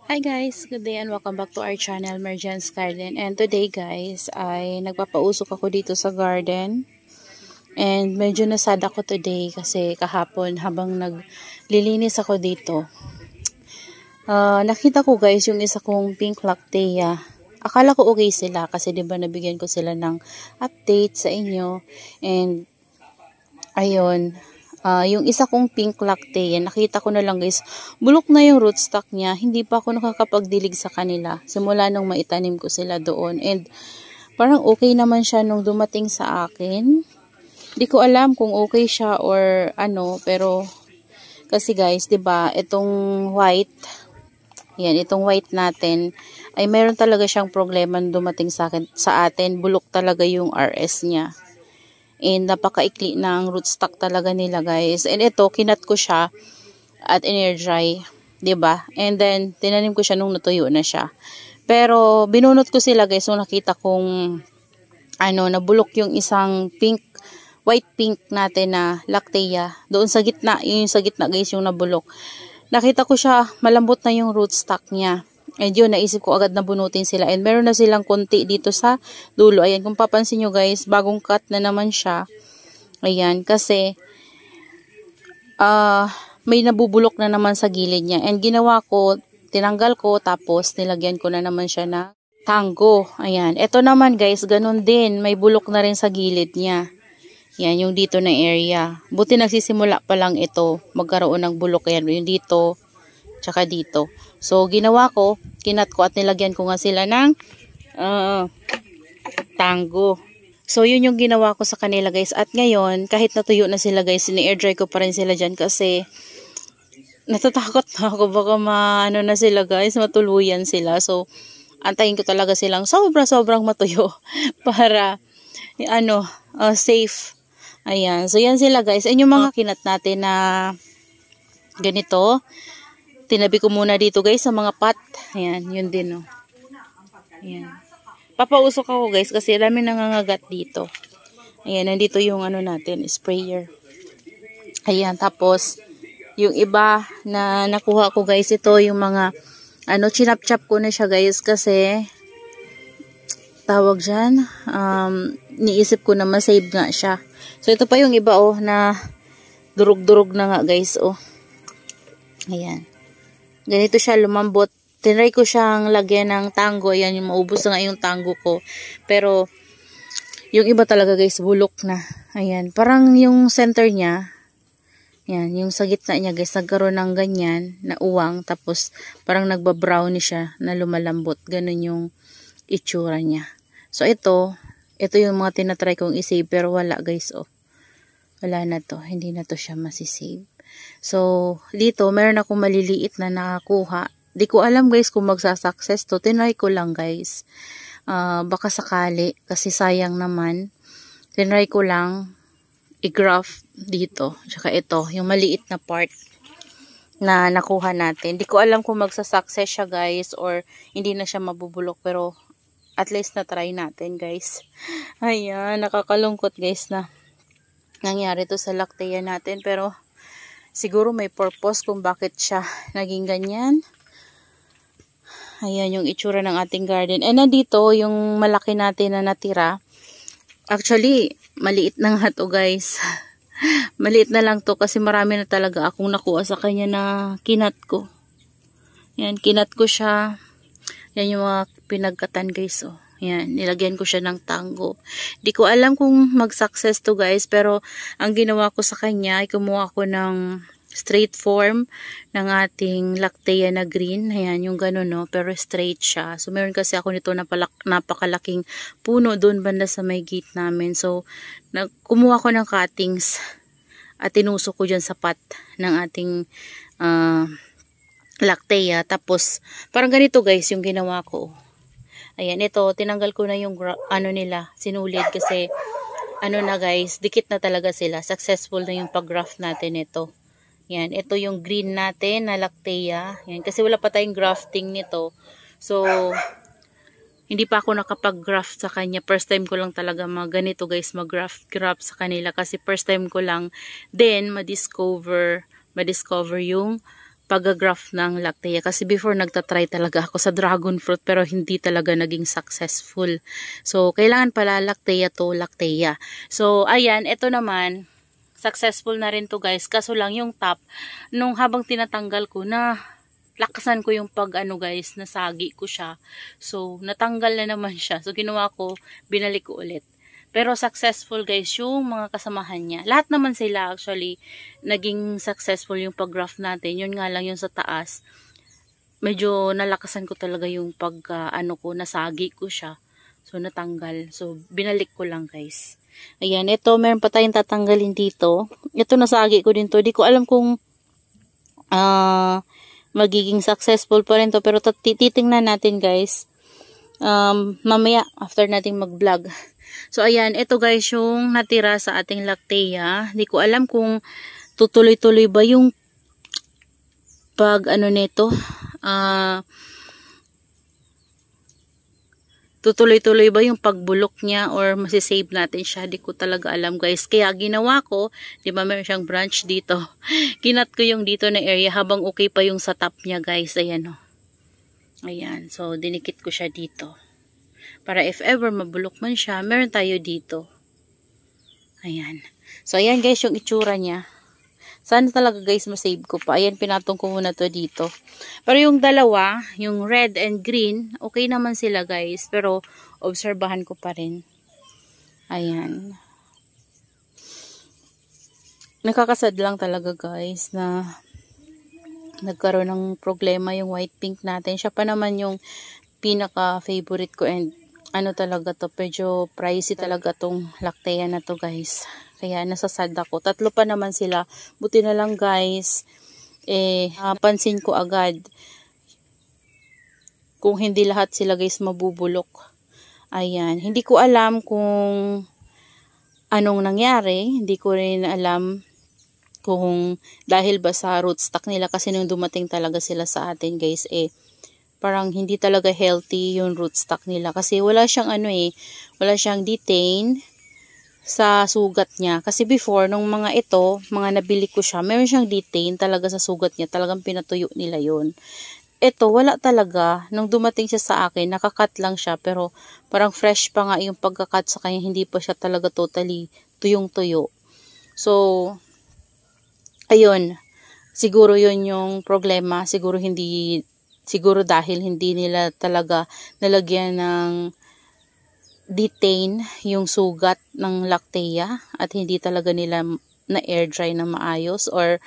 Hi guys, good day and welcome back to our channel, Merjan's Garden. And today guys, ay nagpapausok ako dito sa garden. And medyo nasad ako today kasi kahapon habang naglilinis ako dito. Nakita ko guys yung isa kong pink lactea. Akala ko okay sila kasi 'di ba nabigyan ko sila ng update sa inyo. And ayun, yung isa kong pink lactea, nakita ko na lang guys, bulok na yung rootstock niya. Hindi pa ako nakakapagdilig sa kanila. Simula nung maitanim ko sila doon. And parang okay naman siya nung dumating sa akin. Hindi ko alam kung okay siya or ano, pero kasi guys, 'di ba, itong white, yan, itong white natin, ay meron talaga siyang problema nung dumating sa atin. Bulok talaga yung RS niya. And napakaikli ng rootstock talaga nila guys. And ito, kinat ko siya at in-air dry. 'Di ba? And then, tinanim ko siya nung natuyo na siya. Pero, binunot ko sila guys nung nakita kong nabulok yung isang pink, white pink natin na lactea. Doon sa gitna, yung sa gitna guys yung nabulok. Nakita ko siya, malambot na yung rootstock niya. And yun, naisip ko agad na bunutin sila. And meron na silang konti dito sa dulo. Ayan, kung papansin nyo guys, bagong cut na naman siya. Ayan, kasi may nabubulok na naman sa gilid niya. And ginawa ko, tinanggal ko, tapos nilagyan ko na naman siya na tango. Ayan, ito naman guys, ganun din. May bulok na rin sa gilid niya. Yan, yung dito na area. Buti nagsisimula pa lang ito, magkaroon ng bulok. Ayan, yung dito, tsaka dito. So, ginawa ko, kinat ko at nilagyan ko nga sila ng tango. So, yun yung ginawa ko sa kanila guys. At ngayon, kahit natuyo na sila guys, ini-air dry ko pa rin sila dyan kasi natatakot na ako. Baka na sila guys, matuluyan sila. So, antayin ko talaga silang sobrang matuyo para, safe. Ayan. So, yan sila guys. And yung mga kinat natin na ganito, tinabi ko muna dito guys sa mga pot. Ayan, yun din oh. Ayan. Papausok ako guys kasi dami nangangagat dito. Ayan, nandito yung natin, sprayer. Ayan, tapos yung iba na nakuha ko guys, ito yung mga chinap-chap ko na siya guys kasi tawag dyan, niisip ko na masave nga siya. So ito pa yung iba oh na durug-durug na nga guys oh. Ayan. Ganito siya lumambot. Tinry ko siyang lagyan ng tango. Ayan, yung maubos na nga yung tango ko. Pero, yung iba talaga guys, bulok na. Ayan, parang yung center niya, ayan, yung sa gitna niya guys, nagkaroon ng ganyan na uwang. Tapos, parang nagba-browny siya na lumalambot. Ganun yung itsura niya. So, ito yung mga tinatry kong isave. Pero wala guys, oh. Wala na to. Hindi na to siya masisave. So, dito, meron akong maliliit na nakakuha. Di ko alam guys kung magsasucess to. Tinry ko lang guys. Baka sakali, kasi sayang naman. Tinry ko lang i-graft dito. Tsaka ito, yung maliit na part na nakuha natin. Di ko alam kung magsasucess siya guys or hindi na siya mabubulok. Pero, at least na try natin guys. Ayan, nakakalungkot guys na nangyari to sa lactea natin. Pero, siguro may purpose kung bakit siya naging ganyan. Ayan yung itsura ng ating garden. And nandito yung malaki natin na natira. Actually, maliit na nga to guys. Maliit na lang to kasi marami na talaga akong nakuha sa kanya na kinat ko. Ayan, kinat ko siya. Yan yung mga pinagkatan guys. Oh. Ayan, nilagyan ko siya ng tango. Di ko alam kung mag-success to guys. Pero ang ginawa ko sa kanya ay kumuha ko ng straight form ng ating lactea na green. Ayan, yung gano'n, no? Pero straight siya. So, meron kasi ako nito na napakalaking puno doon banda sa may gate namin. So, kumuha ko ng cuttings at tinusok ko dyan sa pot ng ating lactea. Tapos, parang ganito guys yung ginawa ko. Ayan, ito, tinanggal ko na yung nila, sinulid kasi na guys, dikit na talaga sila. Successful na yung pag-graft natin ito. Yan, ito yung green natin na lactea. Yan, kasi wala pa tayong grafting nito. So, hindi pa ako nakapag-graft sa kanya. First time ko lang talaga ganito guys, mag-graft sa kanila. Kasi first time ko lang din ma-discover yung pag-graft ng Lactea. Kasi before nagtatry talaga ako sa dragon fruit pero hindi talaga naging successful. So, kailangan pala Lactea to Lactea. So, ayan, ito naman, successful na rin to guys. Kaso lang yung top, nung habang tinatanggal ko na, lakasan ko yung guys, nasagi ko siya. So, natanggal na naman siya. So, ginawa ko, binalik ko ulit. Pero successful guys yung mga kasamahan niya. Lahat naman sila actually naging successful yung pag-graft natin. Yun nga lang yung sa taas. Medyo nalakasan ko talaga yung nasagi ko siya. So natanggal. So binalik ko lang guys. Ayan, ito meron pa tayong tatanggalin dito. Ito nasagi ko din to. Di ko alam kung magiging successful pa rin to. Pero titingnan natin guys. Mamaya after nating mag-vlog. So, ayan, ito guys yung natira sa ating Lactea. Hindi ko alam kung tutuloy-tuloy ba yung nito. Tutuloy-tuloy ba yung pagbulok niya or masisave natin siya. Hindi ko talaga alam guys. Kaya ginawa ko, di ba meron siyang branch dito. Kinat ko yung dito na area habang okay pa yung sa top niya guys. Ayan o. Ayan, so dinikit ko siya dito. Para if ever mabulok man siya, meron tayo dito. Ayan. So, ayan guys yung itsura niya. Sana talaga guys masave ko pa. Ayan, pinatong ko muna to dito. Pero yung dalawa, yung red and green, okay naman sila guys. Pero, obserbahan ko pa rin. Ayan. Nakakasad lang talaga guys na nagkaroon ng problema yung white pink natin. Siya pa naman yung pinaka-favorite ko and talaga to, medyo pricey talaga tong Lactea na to guys. Kaya nasasad ako. 3 pa naman sila. Buti na lang guys, pansin ko agad kung hindi lahat sila guys mabubulok. Ayan. Hindi ko alam kung anong nangyari. Hindi ko rin alam kung dahil ba sa rootstock nila kasi nung dumating talaga sila sa atin guys parang hindi talaga healthy yung rootstock nila kasi wala siyang wala siyang detain sa sugat niya. Kasi before, nung mga nabili ko siya, meron siyang detain talaga sa sugat niya. Talagang pinatuyo nila yun. Ito, wala talaga. Nung dumating siya sa akin, nakakat lang siya. Pero parang fresh pa nga yung pagkakat sa kanya. Hindi pa siya talaga totally tuyong-tuyo. So, ayun. Siguro yun yung problema. Siguro dahil hindi nila talaga nalagyan ng detain yung sugat ng Lactea at hindi talaga nila na air dry na maayos or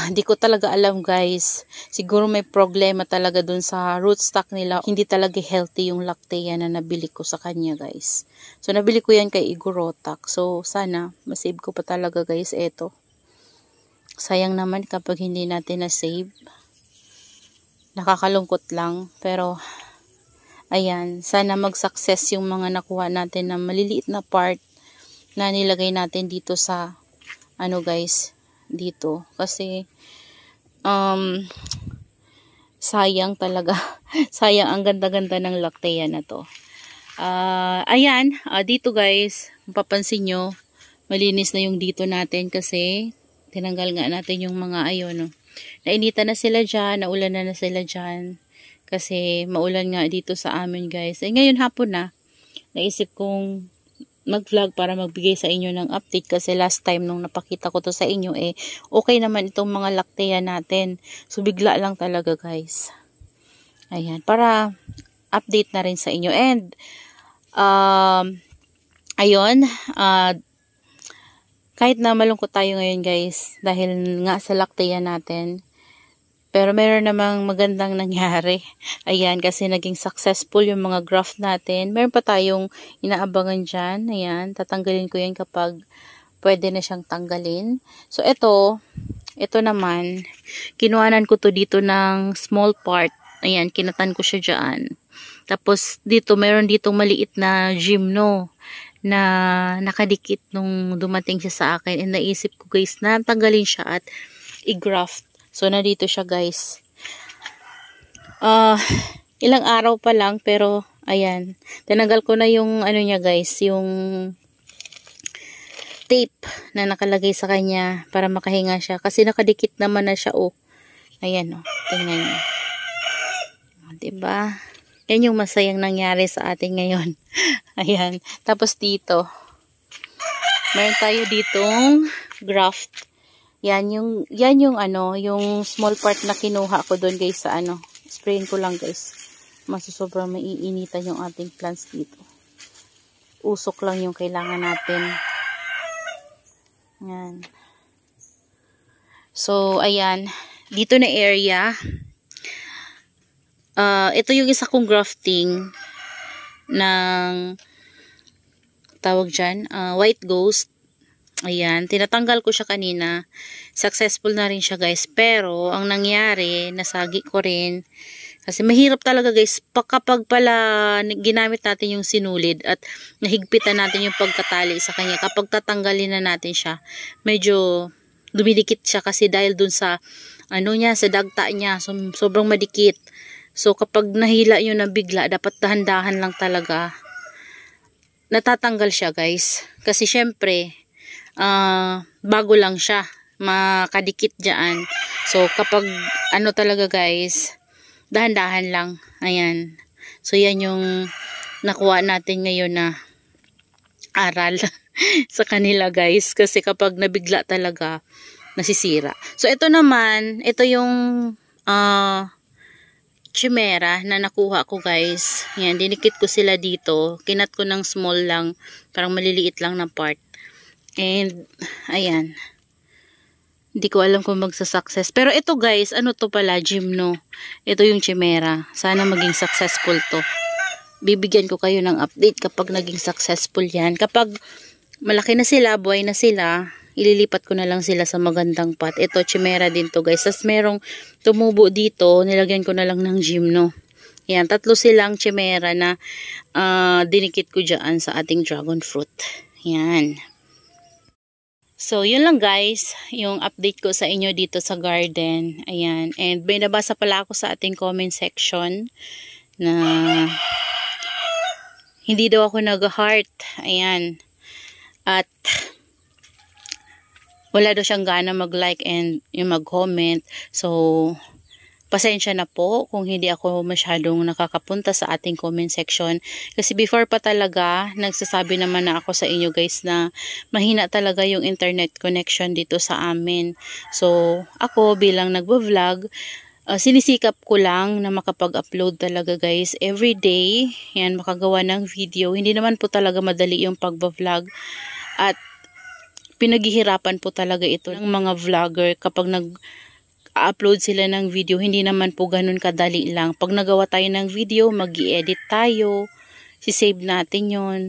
hindi ko talaga alam guys. Siguro may problema talaga dun sa rootstock nila. Hindi talaga healthy yung Lactea na nabili ko sa kanya guys. So nabili ko yan kay Igorotac. So sana masave ko pa talaga guys ito. Sayang naman kapag hindi natin na-save. Nakakalungkot lang, pero ayan, sana mag-success yung mga nakuha natin na maliliit na part na nilagay natin dito sa guys, dito. Kasi sayang talaga. Sayang ang ganda-ganda ng Lactea na to. Ayan, dito guys, mapapansin nyo, malinis na yung dito natin kasi tinanggal nga natin yung mga nainitan na sila dyan, naulan na sila dyan. Kasi maulan nga dito sa amin guys. Ngayon hapon na, naisip kong mag-vlog para magbigay sa inyo ng update. Kasi last time nung napakita ko to sa inyo, okay naman itong mga Lactea natin. So bigla lang talaga guys. Ayan, para update na rin sa inyo. And, ayun, kahit na malungkot tayo ngayon guys, dahil nga sa Lactea natin, pero meron namang magandang nangyari. Ayan, kasi naging successful yung mga graft natin. Meron pa tayong inaabangan dyan. Ayan, tatanggalin ko yan kapag pwede na siyang tanggalin. So, ito naman, kinuhanan ko to dito ng small part. Ayan, kinatan ko siya dyan. Tapos, dito, meron ditong maliit na gymno na nakadikit nung dumating siya sa akin. And naisip ko guys na tanggalin siya at i-graft. So, nandito siya guys. Ilang araw pa lang pero ayan. Tinanggal ko na yung niya guys, yung tape na nakalagay sa kanya para makahinga siya. Kasi nakadikit naman na siya, oh. Ayan, oh. Tingnan niyo. Diba? Yan yung masayang nangyari sa atin ngayon. Ayan. Tapos dito, meron tayo ditong graft. Yan yung ano, yung small part na kinuha ko doon guys sa ano. Sprayin ko lang guys. Sobrang maiinitan yung ating plants dito. Usok lang yung kailangan natin. Yan. So, ayan. Dito na area. Ito yung isa kong grafting ng tawag dyan, white ghost. Ayan, tinatanggal ko siya kanina. Successful na rin siya guys. Pero, ang nangyari, nasagi ko rin. Kasi mahirap talaga guys, kapag pala ginamit natin yung sinulid at nahigpitan natin yung pagkatali sa kanya. Kapag tatanggalin na natin siya, medyo dumidikit siya kasi dahil dun sa, ano niya, sa dagta niya. Sobrang madikit. So, kapag nahila yun na bigla, dapat dahan-dahan lang talaga. Natatanggal siya guys. Kasi syempre, bago lang siya, makadikit dyan. So, kapag ano talaga guys, dahan-dahan lang. Ayan. So, yan yung nakuha natin ngayon na aral sa kanila guys. Kasi kapag nabigla talaga, nasisira. So, ito naman, ito yung chimera na nakuha ko guys. Yan, dinikit ko sila dito. Kinat ko ng small lang, parang maliliit lang na part. And, ayan. Hindi ko alam kung magsa-success. Pero ito guys, ano to pala, gymno. Ito yung chimera. Sana maging successful to. Bibigyan ko kayo ng update kapag naging successful yan. Kapag malaki na sila, buhay na sila, ililipat ko na lang sila sa magandang pot. Ito, chimera din to guys. Tapos merong tumubo dito, nilagyan ko na lang ng gymno. Yan, 3 silang chimera na dinikit ko dyan sa ating dragon fruit. Yan. So, yun lang guys, yung update ko sa inyo dito sa garden. Ayan. And may nabasa pala ako sa ating comment section na hindi daw ako nag-heart. Ayan. At wala daw siyang gana mag-like and yung mag-comment. So, pasensya na po kung hindi ako masyadong nakakapunta sa ating comment section. Kasi before pa talaga, nagsasabi naman na ako sa inyo guys na mahina talaga yung internet connection dito sa amin. So, ako bilang nagbo-vlog, sinisikap ko lang na makapag-upload talaga guys every day. Yan, makagawa ng video. Hindi naman po talaga madali yung pag-vlog. At pinaghihirapan po talaga ito ng mga vlogger kapag upload sila ng video, hindi naman po ganun kadali lang. Pag nagawa tayo ng video, mag-i-edit tayo, si-save natin yon.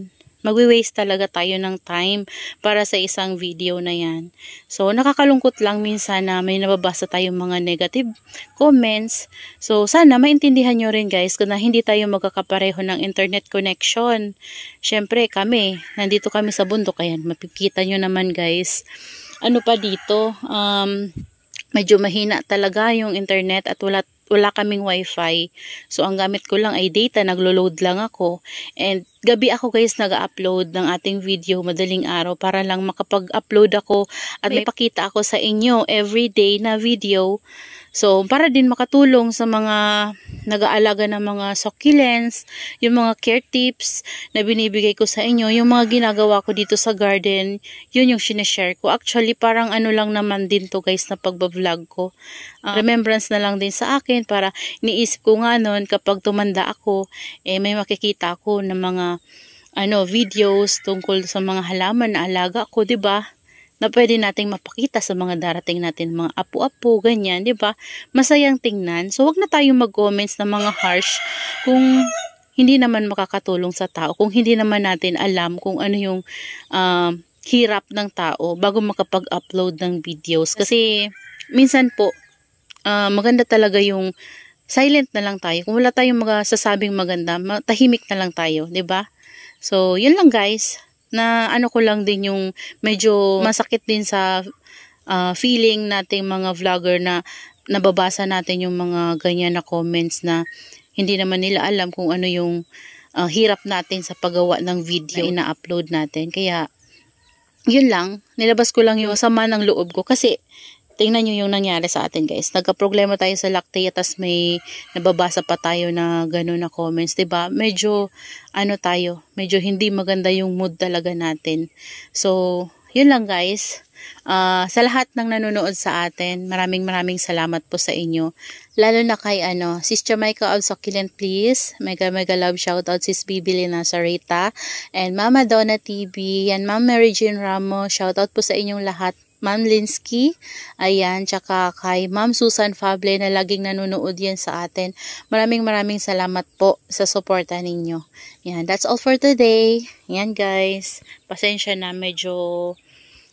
Magwi-waste talaga tayo ng time para sa isang video na yan. So, nakakalungkot lang minsan na may nababasa tayong mga negative comments. So, sana maintindihan nyo rin guys kung na hindi tayo magkakapareho ng internet connection. Syempre kami, nandito kami sa bundok, ayan, mapikita nyo naman guys. Ano pa dito? Medyo mahina talaga yung internet at wala kaming wifi. So, ang gamit ko lang ay data, naglo-load lang ako. And gabi ako guys nag-upload ng ating video madaling araw para lang makapag-upload ako at may pakita ako sa inyo everyday na video. So, para din makatulong sa mga nag-aalaga ng mga succulents, yung mga care tips na binibigay ko sa inyo, yung mga ginagawa ko dito sa garden, yun yung sinashare ko. Actually, parang ano lang naman din to guys na pagbablog ko. Remembrance na lang din sa akin para iniisip ko nga nun kapag tumanda ako, may makikita ako ng mga videos tungkol sa mga halaman na alaga ko, 'di ba? Na pwede nating mapakita sa mga darating natin, mga apo-apo, ganyan, 'di ba? Masayang tingnan. So, wag na tayong mag-comments ng mga harsh kung hindi naman makakatulong sa tao, kung hindi naman natin alam kung ano yung hirap ng tao bago makapag-upload ng videos. Kasi minsan po maganda talaga yung silent na lang tayo. Kung wala tayong magsasabing maganda, tahimik na lang tayo, 'di ba? So, yun lang guys. Na ano ko lang din yung medyo masakit din sa feeling nating mga vlogger na nababasa natin yung mga ganyan na comments na hindi naman nila alam kung ano yung hirap natin sa paggawa ng video na ina-upload natin. Kaya yun lang, nilabas ko lang yung sama ng loob ko kasi tingnan nyo yung nangyari sa atin guys. Nagka-problema tayo sa Lactea tas may nababasa pa tayo na gano'n na comments, 'di ba? Medyo medyo hindi maganda yung mood talaga natin. So, yun lang guys. Sa lahat ng nanonood sa atin, maraming salamat po sa inyo. Lalo na kay Sis Jamaica of Succulent Please. Mega love shoutout Sis Bibili Nazareta and Mama Donna TV and Ma'am Mary Jean Ramos. Shoutout po sa inyong lahat. Ma'am Linsky, ayan, tsaka kay Ma'am Susan Fable na laging nanonood yan sa atin. Maraming salamat po sa suporta ninyo. Yan, that's all for today. Yan guys, pasensya na medyo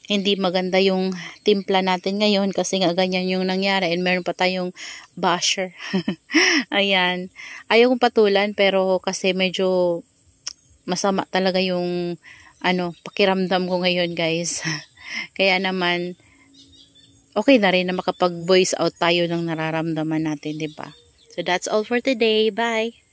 hindi maganda yung timpla natin ngayon kasi nga ganyan yung nangyari and meron pa tayong basher. Ayan, ayaw kong patulan pero kasi medyo masama talaga yung pakiramdam ko ngayon guys. Kaya naman, okay na rin na makapag-voice out tayo ng nararamdaman natin, 'di ba? So that's all for today. Bye!